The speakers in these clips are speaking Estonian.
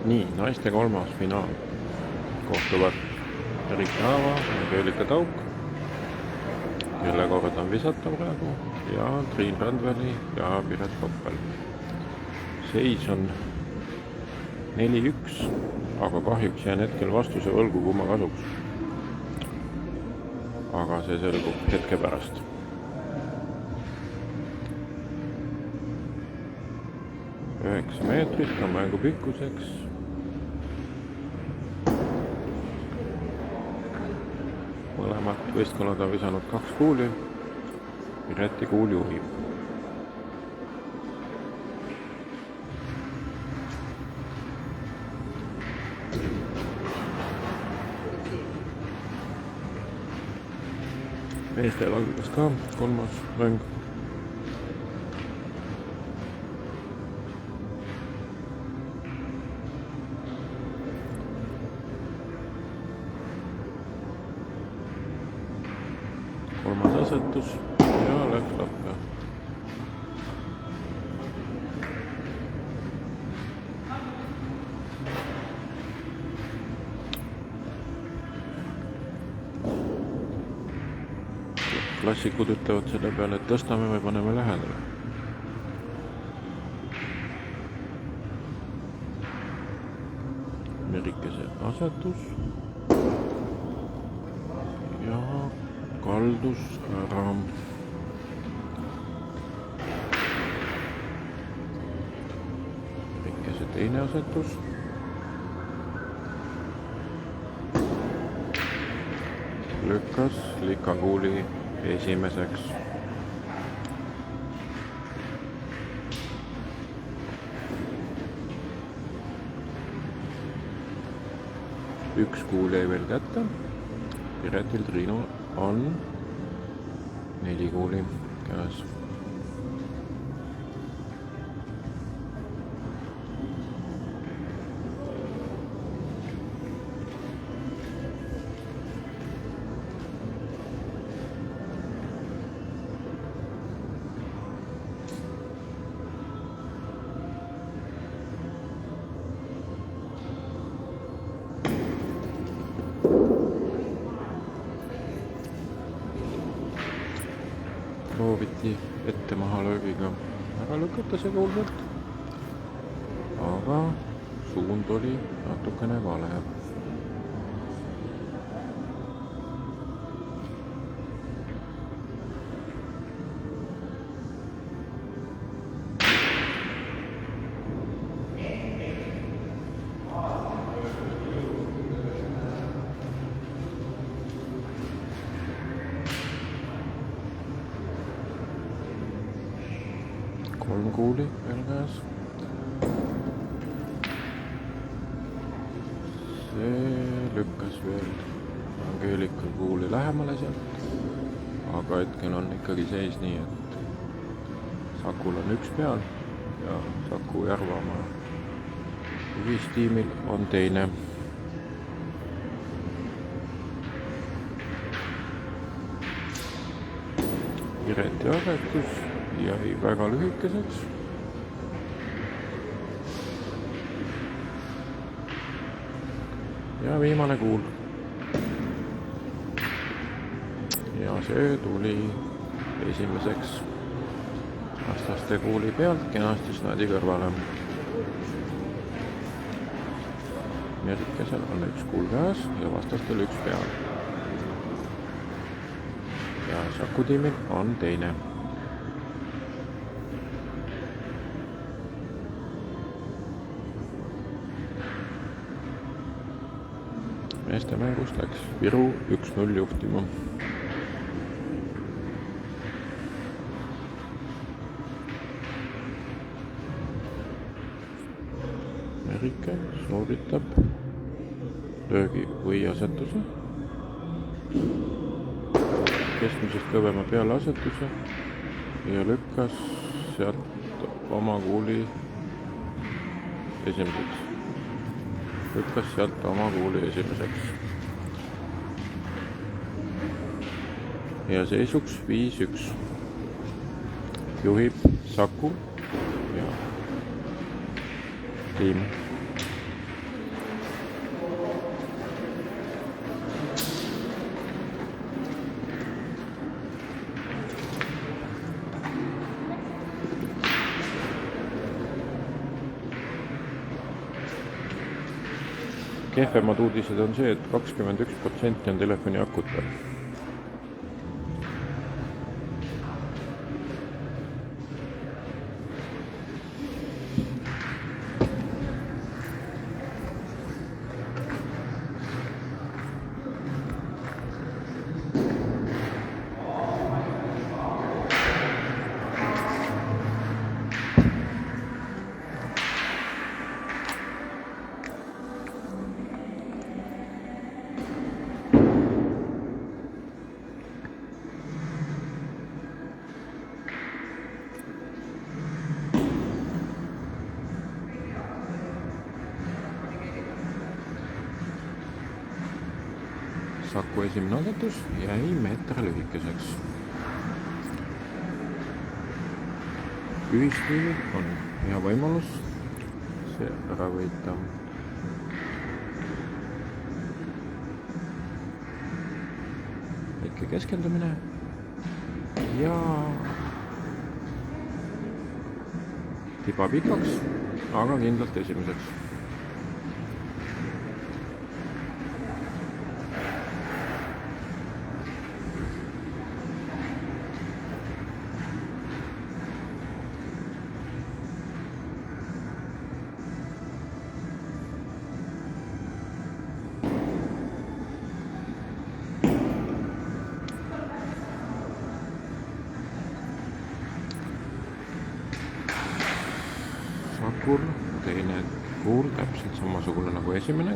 nii, naiste kolmas finaal. Kohtuvad Erika Aava ja Keelika Tauk, kelle kordan visata praegu, ja Triin Randveli ja Piret Koppel. Seis on 4-1, aga kahjuks jään hetkel vastuse võlgu kumma kasuks. Aga see selgub hetke pärast. Üheksa meetrit on mängu pikkuseks. Mõlemad võistkonnad on visanud 2 kuuli. Pireti kuul juhib. Meestel algas ka kolmas mäng. Kolmas asetus ja läks lappe. Klassikud ütlevad selle peale, et tõstame või paneme lähedale. Merikese asetus ja kaldus ära. Merikese teine asetus. Lükkas likakuuli esimeseks. Üks kuul jäi veel kätte. Piretil Triinu on 4 kuuli käes. Prooviti ette maha löögiga ära lükata see kuul pealt, aga suund oli natukene vale. Kolm kuuli veel käes. See lükkas veel Keelikal kuuli lähemale sealt, aga hetkel on ikkagi seis nii, et Sakul on 1 peal ja Saku Järvamaa ühistiimil on teine. Pireti asetus jäi väga lühikeseks. Ja viimane kuul. Ja see tuli esimeseks vastaste kuuli pealt kenasti snaadi kõrvale. Merikesel on 1 kuul käes ja vastastel 1 peal. Ja Saku tiimil on teine. Meeste mängust läks Viru 1-0 juhtima. Merike soovitab löögi või asetuse. Keskmisest kõvema peale asetuse ja lükkas sealt oma kuuli esimeseks. Lükkas sealt oma kuuli esimeseks. Ja seisuks 5-1. Juhib Saku ja tiim. kehvemad uudised on see, et 21% on telefoni akut peal. Saku esimene asetus jäi meeter lühikeseks. Ühistiil on hea võimalus see ära võita. Väike keskendumine ja tiba pikaks, aga kindlalt esimeseks. Sakur, teine kuul, täpselt samasugune nagu esimene,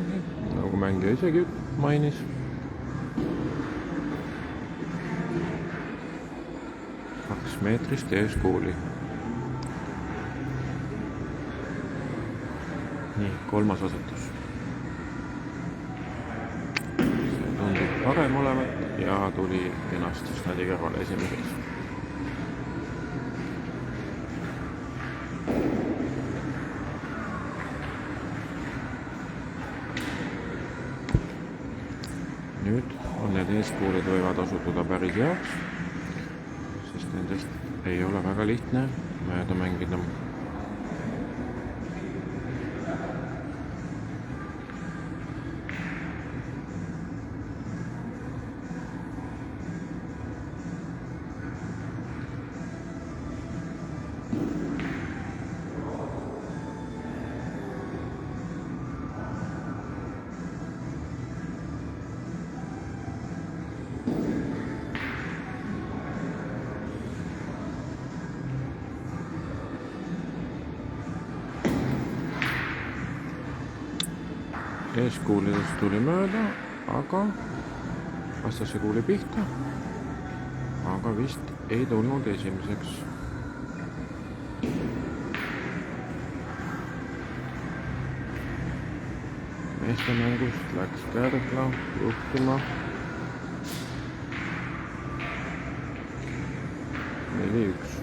nagu mängija isegi mainis. Kaks meetrist ees kuuli. Nii, kolmas asetus. See tundub parem olevat ja tuli kenasti snadi kõrvale esimeseks. Nüüd on need eeskuulid võivad osutuda päris heaks, sest nendest ei ole väga lihtne mööda mängida. Eeskuulidest tuli mööda, aga vastase kuuli pihta, aga vist ei tulnud esimeseks. Meeste mängust läks Kärdla juhtuma 4-1.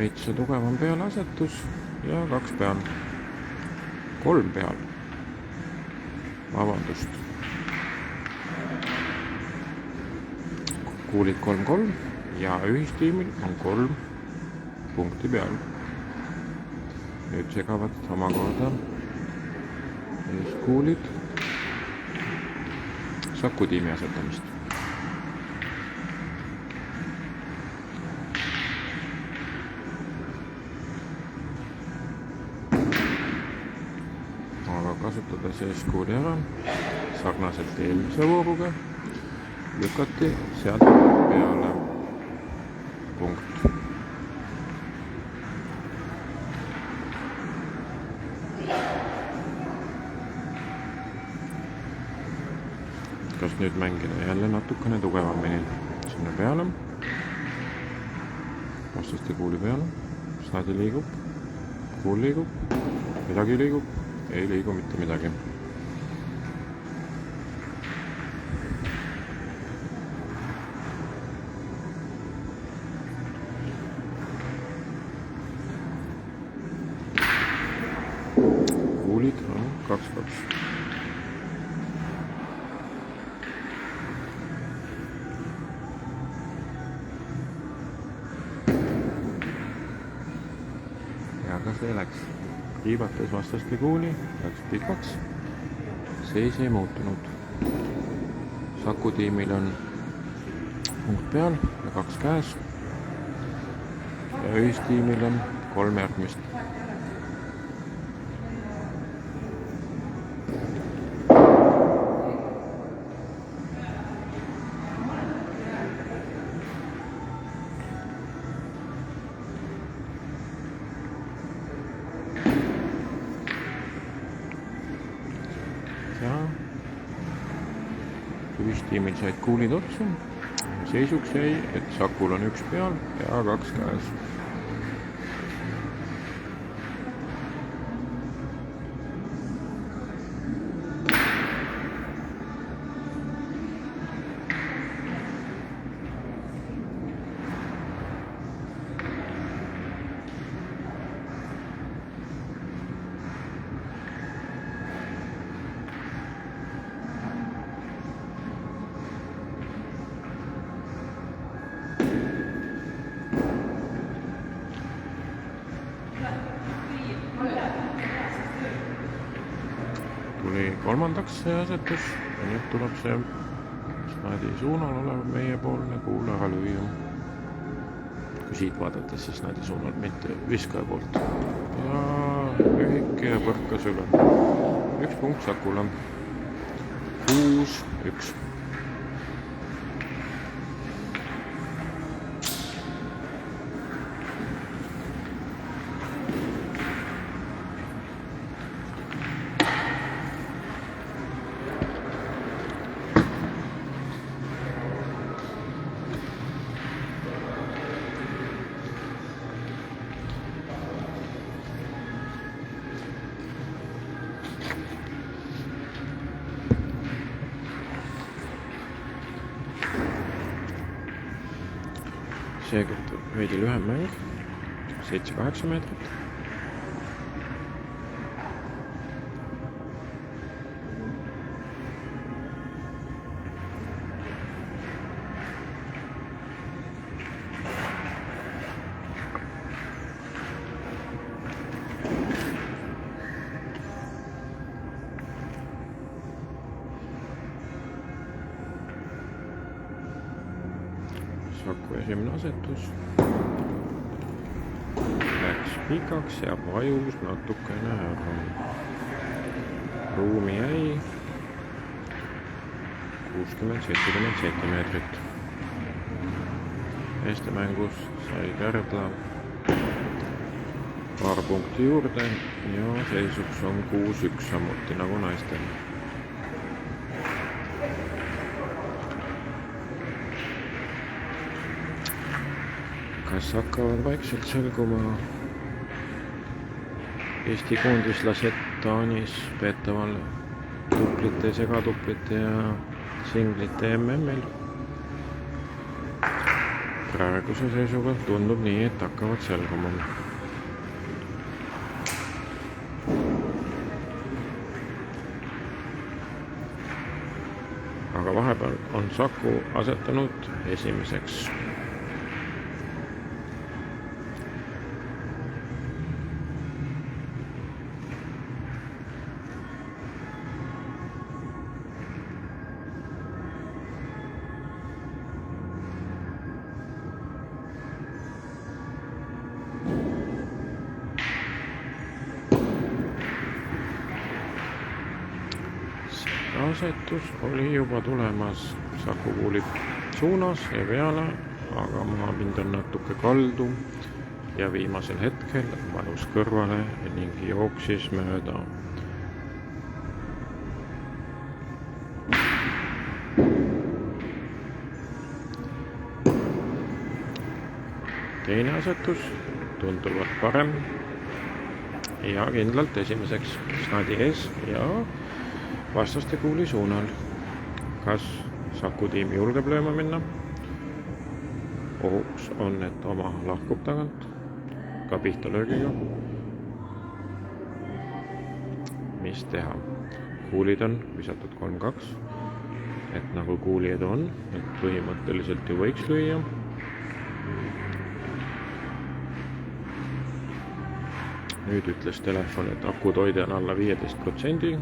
Veitse tugevam pealeasetus ja 2 peal. 3 peal. Vabandust. Kuulid 3-3 ja ühistiimil on 3 punkti peal. Nüüd segavad omakorda eeskuulid Saku tiimi asetamist. Kasutades eeskuuli ära, sarnaselt eelmise vooruga, lükati sealt peale punkt. Kas nüüd mängida jälle natukene tugevamini sinna peale, vastaste kuuli peale, snadi liigub, kuul liigub, midagi liigub. Ei liigu mitte midagi. Kuulid on 2-2. aga see läks. Riivates vastaste kuuli, läks pikaks. Seis ei muutunud. Saku tiimil on punkt peal ja 2 käes. Ja ühistiimil on 3 järgmist. Ja ühistiimil said kuulid otsa. Seisuks jäi, et Sakul on 1 peal ja 2 käes. Tuli kolmandaks see asetus ja nüüd tuleb see Snadi suunal olev meiepoolne kuul ära lüüa. Kui siit vaadates siis Snadi suunal, mitte viskaja poolt. Ja lühike ja põrkas üle. 1 punkt Sakule. 6-1. Seekord veidi lühem mäng, 7-8 meetrit. Saku esimene asetus läks pikaks ja vajus natukene ära. Ruumi jäi 60-70 sentimeetrit. Eesti mängus sai Kärdla paar punkti juurde ja seisuks on 6-1 samuti nagu naistel. Kas hakkavad vaikselt selguma Eesti koondislased Taanis peetaval tuplite, segatuplite ja singlite MM-il? Praeguse seisuga tundub nii, et hakkavad selguma. Aga vahepeal on Saku asetanud esimeseks. Asetus oli juba tulemas Saku kuuli suunas ja peale, aga maapind on natuke kaldu ja viimasel hetkel vajus kõrvale ning jooksis mööda. Teine asetus tunduvalt parem ja kindlalt esimeseks Snadi ees ja vastaste kuuli suunal. Kas Saku tiim julgeb lööma minna? Ohuks on, et oma lahkub tagant ka pihta löögiga. Mis teha? Kuulid on visatud 3-2, et nagu kuulijad on, et põhimõtteliselt ju võiks lüüa. nüüd ütles telefon, et akutoide on alla 15%.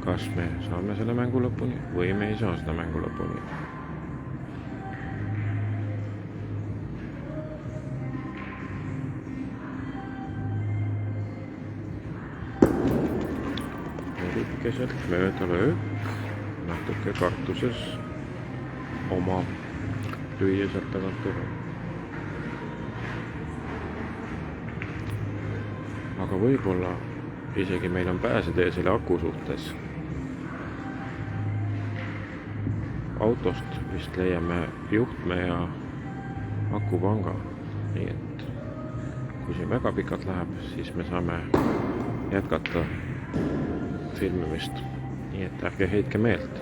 Kas me saame selle mängu lõpuni või me ei saa seda mängu lõpuni. Keselt mööda löök, natuke kartuses oma lüüa sealt tagant turu. Aga võib-olla isegi meil on pääsetee selle aku suhtes. Autost vist leiame juhtme ja akupanga, nii et kui see väga pikalt läheb, siis me saame jätkata filmimist, nii et ärge heitke meelt.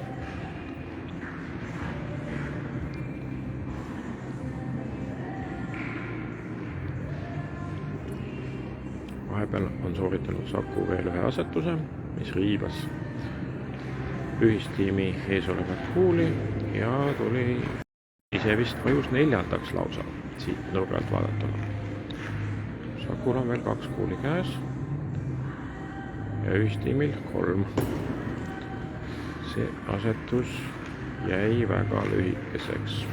Vahepeal on sooritanud Saku veel ühe asetuse, mis riivas ühistiimi ees olevat kuuli ja tuli ise vist vajus 4. lausa siit nurgalt vaadatuna. Sakul on veel 2 kuuli käes ja ühistiimil 3. See asetus jäi väga lühikeseks.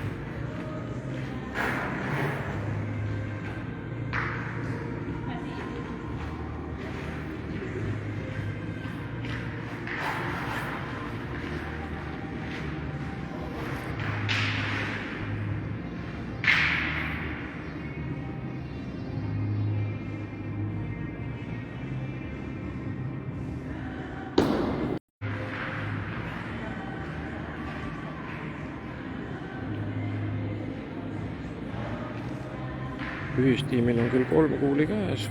Ühistiimil on küll 3 kuuli käes,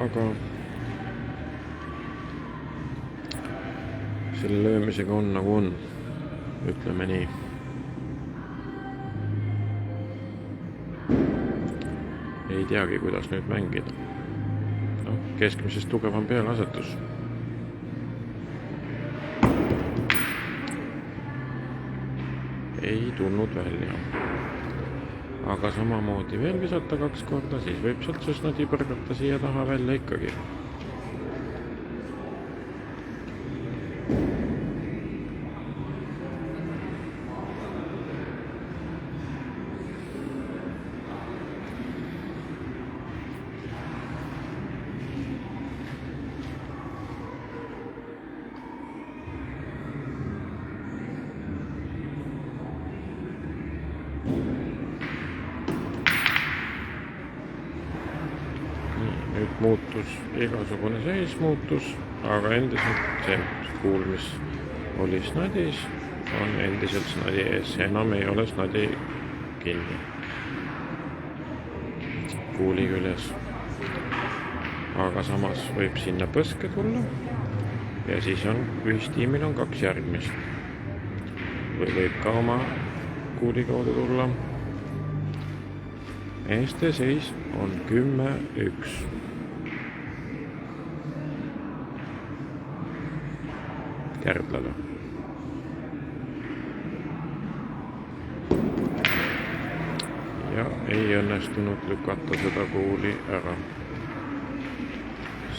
aga selle löömisega on nagu on, ütleme nii. Ei teagi, kuidas nüüd mängida. No, keskmisest tugevam pealasetus. Ei tulnud välja. Aga samamoodi veel visata 2 korda, siis võib sealt sõsnadi põrgata siia taha välja ikkagi. Nüüd muutus, igasugune seis muutus, aga endiselt see kuul, mis oli snadis, on endiselt snadi ees. Enam ei ole snadi kinni kuuli küljes. Aga samas võib sinna põske tulla ja siis on ühistiimil on 2 järgmist. Või võib ka oma kuuli kaudu tulla. Meeste seis on 10-1. Kärdlale. Ja ei õnnestunud lükata seda kuuli ära.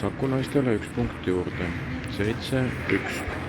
Saku naistele 1 punkt juurde. 7-1.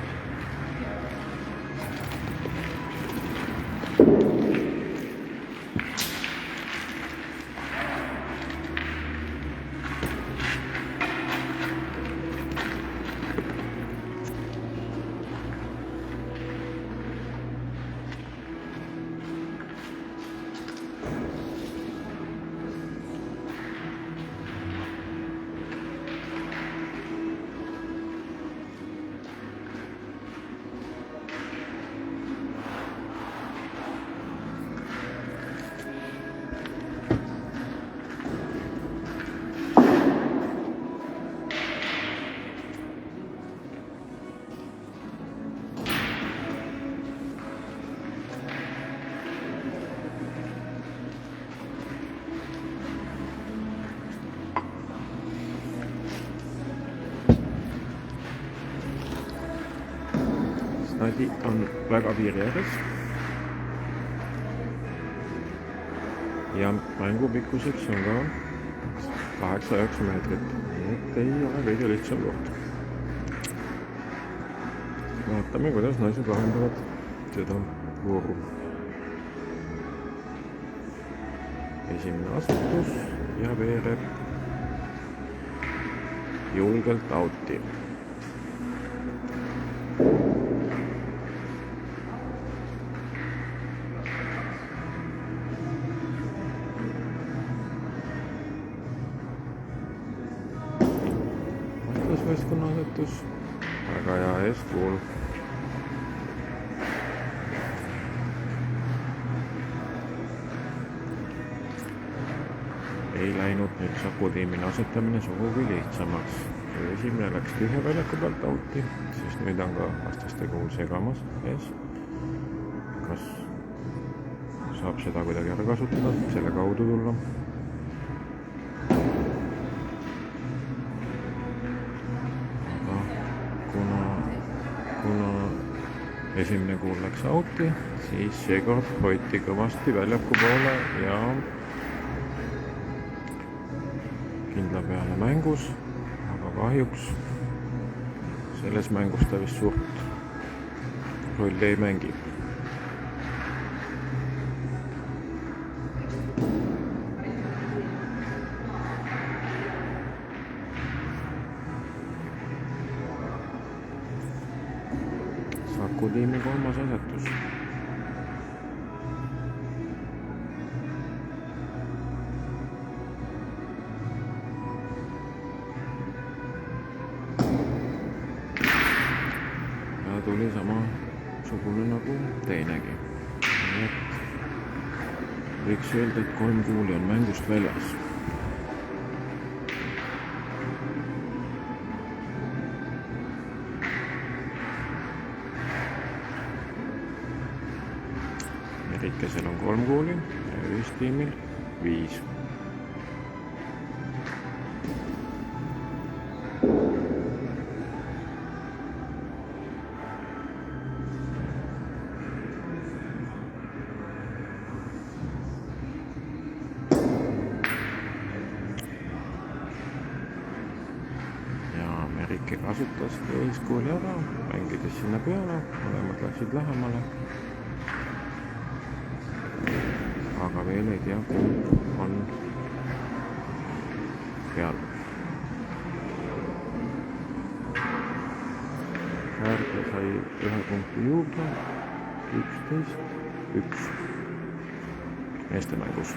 Snadi on väga piiri ääres ja mängupikkuseks on ka 8-9 meetrit, et ei ole kõige lihtsam koht. Vaatame, kuidas naised lahendavad seda vooru. Esimene asetus ja veereb julgelt out'i. Vastasvõistkonna asetus, väga hea eeskuul. Ei läinud nüüd Saku tiimine asetamine sugugi lihtsamaks. Kui esimene läks tühja väljaku pealt out'i, siis nüüd on ka vastaste kuul segamas ees. Kas saab seda kuidagi ära kasutada, selle kaudu tulla? Aga kuna esimene kuul läks out'i, siis seekord hoiti kõvasti väljaku poole ja kindla peale mängus, aga kahjuks selles mängus ta vist suurt rolli ei mängi. Saku tiimi 3. asetus. Tuli samasugune nagu teinegi. Nii et võiks öelda, et 3 kuuli on mängust väljas. Merikesel on 3 kuuli ja ühistiimil 5. Merike kasutas eeskuuli ära, mängides sinna peale, mõlemad läksid lähemale. Aga veel ei tea, kumb on peal. Käärde sai 1 punkti juurde, 11-1 meeste mängus.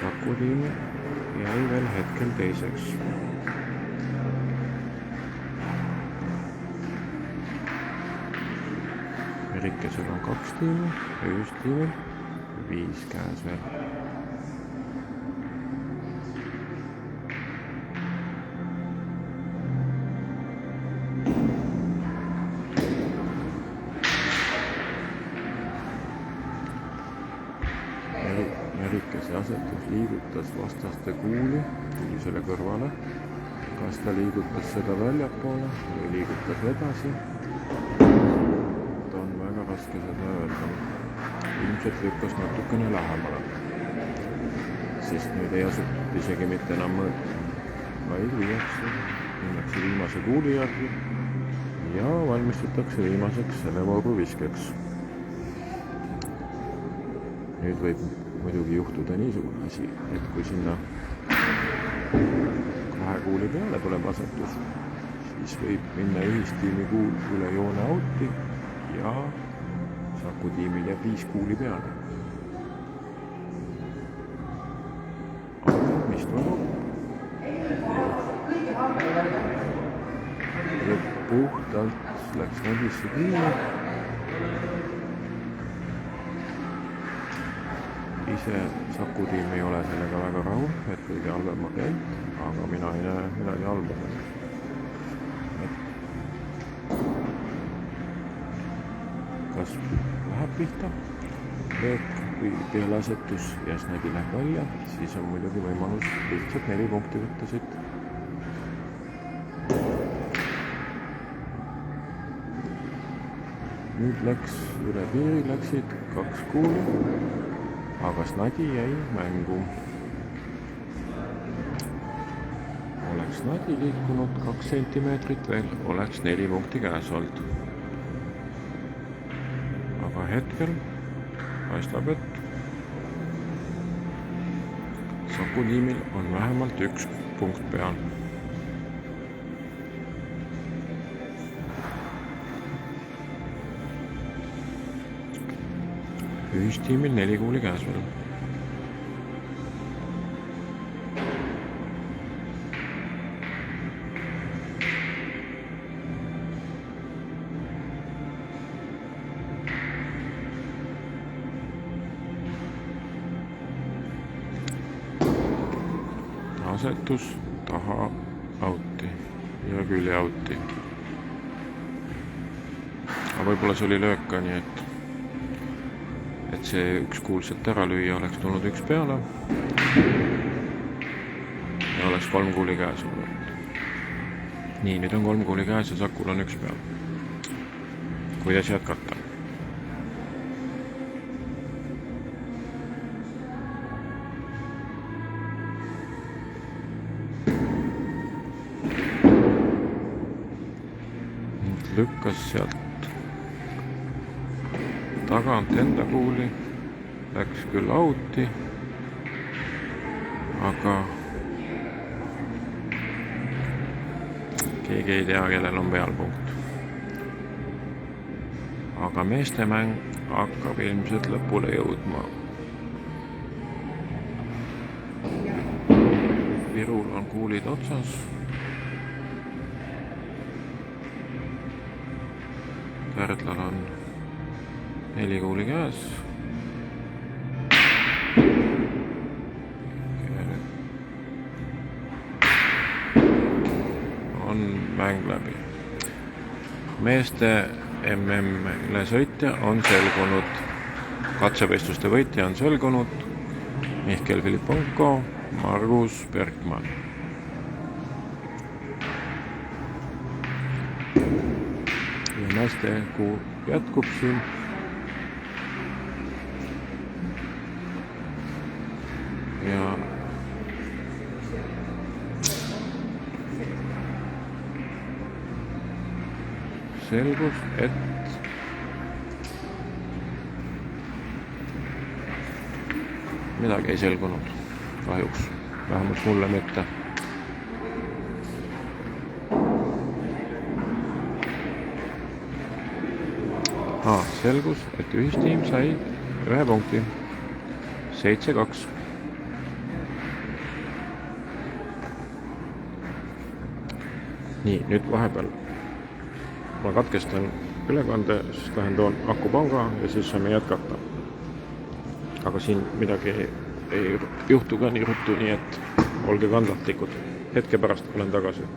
Saku tiim jäi veel hetkel teiseks. Merikesel on 2 tiimi ja ühistiimil 5 käes veel. Merikese asetus liigutas vastaste kuuli, tuli selle kõrvale. Kas ta liigutas seda väljapoole või liigutas edasi? Ta on väga raske seda öelda. Ilmselt lükkas natukene lähemale. Sest nüüd ei asutud isegi mitte enam mõõtma, vaid minnakse viimase kuuli järgi ja valmistutakse viimaseks selle vooru viskeks. Nüüd võib muidugi juhtuda niisugune asi, et kui sinna 2 kuuli peale tuleb asetus, siis võib minna ühistiimi kuul üle joone out'i ja Saku tiimil jääb 5 kuuli peale. Aga mis toimub? Puhtalt läks nendisse kinni. Ise Saku tiim ei ole sellega väga rahul, et kõige halvem agent, aga mina ei näe midagi halba. Kas läheb pihta? Peek kui peale asetus ja snadi läheb välja, siis on muidugi võimalus lihtsalt 4 punkti võtta siit. Nüüd läks üle piiri, läksid 2 kuuli, aga snadi jäi mängu. Oleks snadi liikunud 2 sentimeetrit veel, oleks 4 punkti käes olnud. Aga hetkel paistab, et Saku tiimil on vähemalt 1 punkt peal. Ühistiimil 4 kuuli käes veel. Asetus taha out'i ja külje out'i. Aga võib-olla see oli löök ka, nii et see 1 kuul sealt ära lüüa, oleks tulnud 1 peale ja oleks 3 kuuli käes. Nii, nüüd on 3 kuuli käes ja Sakul on 1 peal. Kuidas jätkata? Lükkas sealt tagant enda kuuli, läks küll out'i, aga keegi ei tea, kellel on pealpunkt. Aga meeste mäng hakkab ilmselt lõpule jõudma. Virul on kuulid otsas. Kärdlal on 4 kuuli käes. On mäng läbi. Meeste MM-ile sõitja on selgunud. Katsevõistluste võitja on selgunud. Mihkel Filiponko, Margus Bergman. Ja naiste kuu jätkub siin. Ja selgus, et midagi ei selgunud kahjuks, vähemalt mulle mitte. Selgus, et ühistiim sai 1 punkti, 7-2. Nii, nüüd vahepeal ma katkestan ülekande, siis lähen toon akupanga ja siis saame jätkata. Aga siin midagi ei juhtu ka nii ruttu, nii et olge kannatlikud. Hetke pärast olen tagasi.